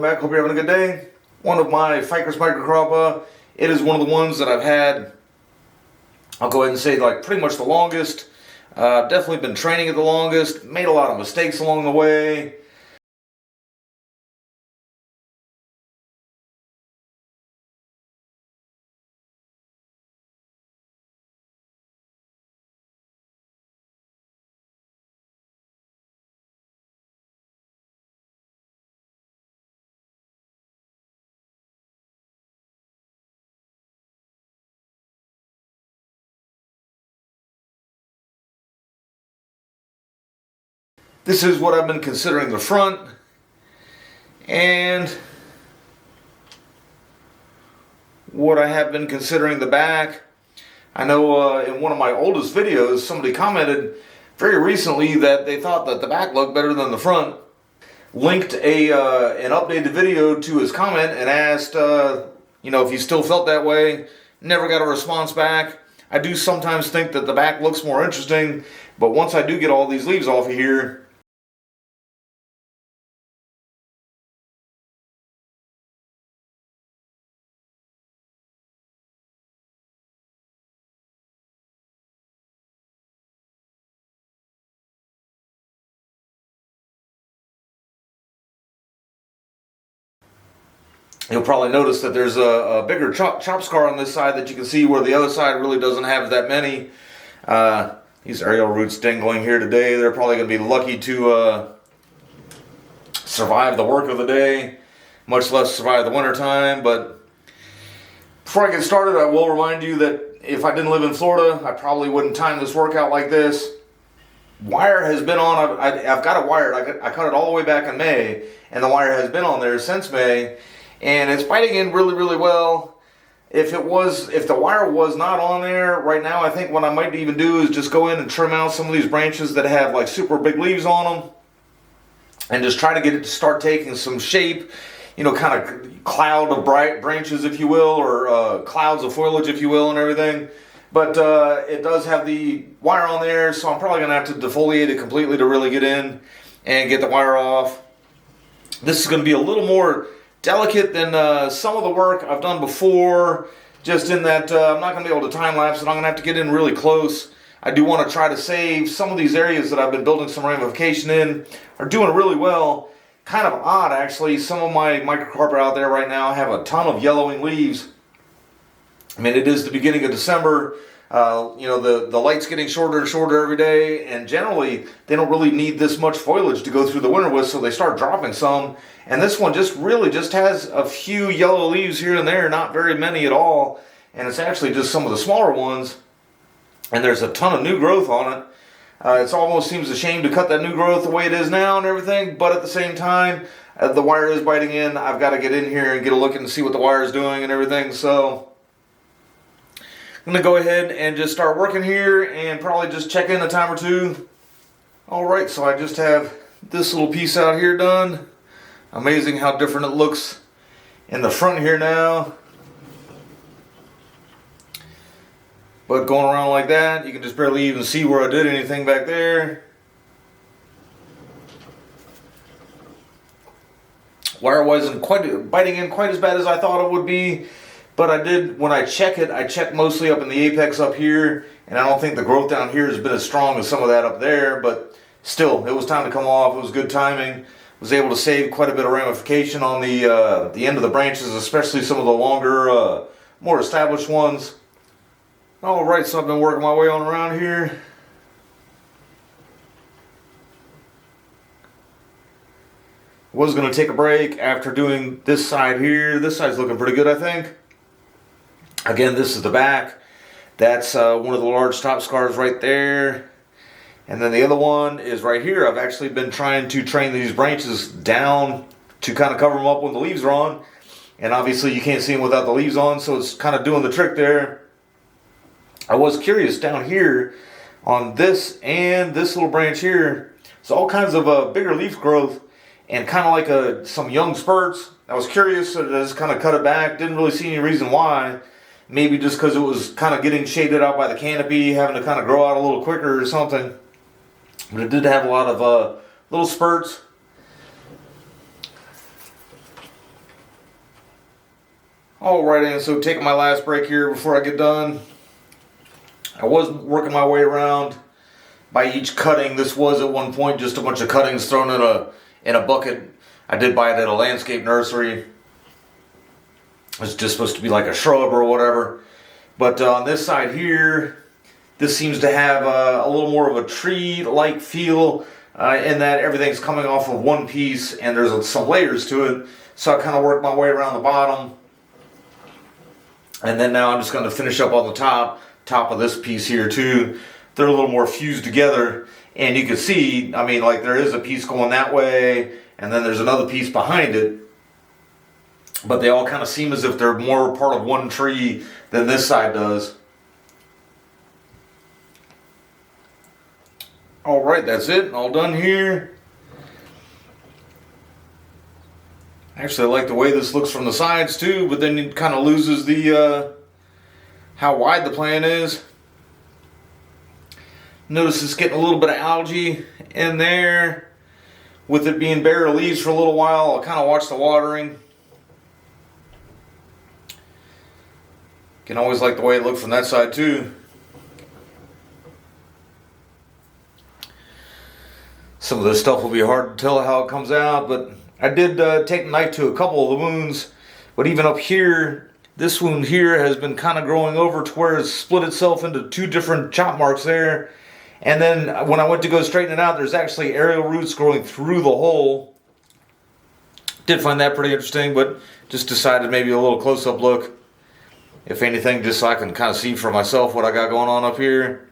back. Hope you're having a good day. One of my Ficus Microcarpa. It is one of the ones that I've had, I'll go ahead and say, like pretty much the longest. Definitely been training it the longest. Made a lot of mistakes along the way. This is what I've been considering the front, and what I have been considering the back. I know in one of my oldest videos, somebody commented very recently that they thought that the back looked better than the front. Linked an updated video to his comment and asked, if he still felt that way. Never got a response back. I do sometimes think that the back looks more interesting, but once I do get all these leaves off of here, you'll probably notice that there's a bigger chop scar on this side that you can see, where the other side really doesn't have that many. These aerial roots dangling here today, they're probably going to be lucky to survive the work of the day, much less survive the winter time. But before I get started, I will remind you that if I didn't live in Florida, I probably wouldn't time this workout like this. Wire has been on, I've got it wired. I cut it all the way back in May, and the wire has been on there since May. And it's biting in really, really well. If the wire was not on there right now, I think what I might even do is just go in and trim out some of these branches that have like super big leaves on them, and just try to get it to start taking some shape, kind of cloud of bright branches, if you will, or clouds of foliage, if you will, and everything. But it does have the wire on there, so I'm probably gonna have to defoliate it completely to really get in and get the wire off. This is gonna be a little more delicate than some of the work I've done before, just in that I'm not going to be able to time lapse it. I'm going to have to get in really close. I do want to try to save some of these areas that I've been building some ramification in, are doing really well. Kind of odd, actually. Some of my microcarpa out there right now have a ton of yellowing leaves. I mean, it is the beginning of December. The light's getting shorter and shorter every day, and generally they don't really need this much foliage to go through the winter with, so they start dropping some. And this one just has a few yellow leaves here and there, not very many at all, and it's actually just some of the smaller ones, and there's a ton of new growth on it. It almost seems a shame to cut that new growth the way it is now and everything, but at the same time, the wire is biting in. I've got to get in here and get a look and see what the wire is doing and everything, so I'm going to go ahead and just start working here and probably just check in a time or two. Alright, so I just have this little piece out here done. Amazing how different it looks in the front here now. But going around like that, you can just barely even see where I did anything back there. Wire wasn't quite biting in quite as bad as I thought it would be. But I did, when I check it, I check mostly up in the apex up here, and I don't think the growth down here has been as strong as some of that up there, but still, it was time to come off. It was good timing. Was able to save quite a bit of ramification on the end of the branches, especially some of the longer, more established ones. Alright, so I've been working my way on around here. Was going to take a break after doing this side here. This side's looking pretty good, I think. Again, this is the back. That's one of the large top scars right there. And then the other one is right here. I've actually been trying to train these branches down to kind of cover them up when the leaves are on. And obviously you can't see them without the leaves on, so it's kind of doing the trick there. I was curious down here on this and this little branch here. It's all kinds of bigger leaf growth and kind of like some young spurts. I was curious, so I just kind of cut it back. Didn't really see any reason why. Maybe just because it was kind of getting shaded out by the canopy, having to kind of grow out a little quicker or something. But it did have a lot of little spurts. Alright, and so taking my last break here before I get done. I was working my way around by each cutting. This was at one point just a bunch of cuttings thrown in a bucket. I did buy it at a landscape nursery. It's just supposed to be like a shrub or whatever. But on this side here, this seems to have a little more of a tree-like feel in that everything's coming off of one piece and there's some layers to it. So I kind of worked my way around the bottom. And then now I'm just going to finish up on the top of this piece here too. They're a little more fused together. And you can see, I mean, like there is a piece going that way and then there's another piece behind it. But they all kind of seem as if they're more part of one tree than this side does. Alright, that's it. All done here. Actually, I like the way this looks from the sides too, but then it kind of loses the how wide the plant is. Notice it's getting a little bit of algae in there. With it being bare leaves for a little while, I'll kind of watch the watering. Can always like the way it looked from that side too. Some of this stuff will be hard to tell how it comes out, but I did take a knife to a couple of the wounds. But even up here, this wound here has been kind of growing over to where it's split itself into two different chop marks there. And then when I went to go straighten it out, there's actually aerial roots growing through the hole. Did find that pretty interesting, but just decided maybe a little close-up look. If anything, just so I can kind of see for myself what I got going on up here.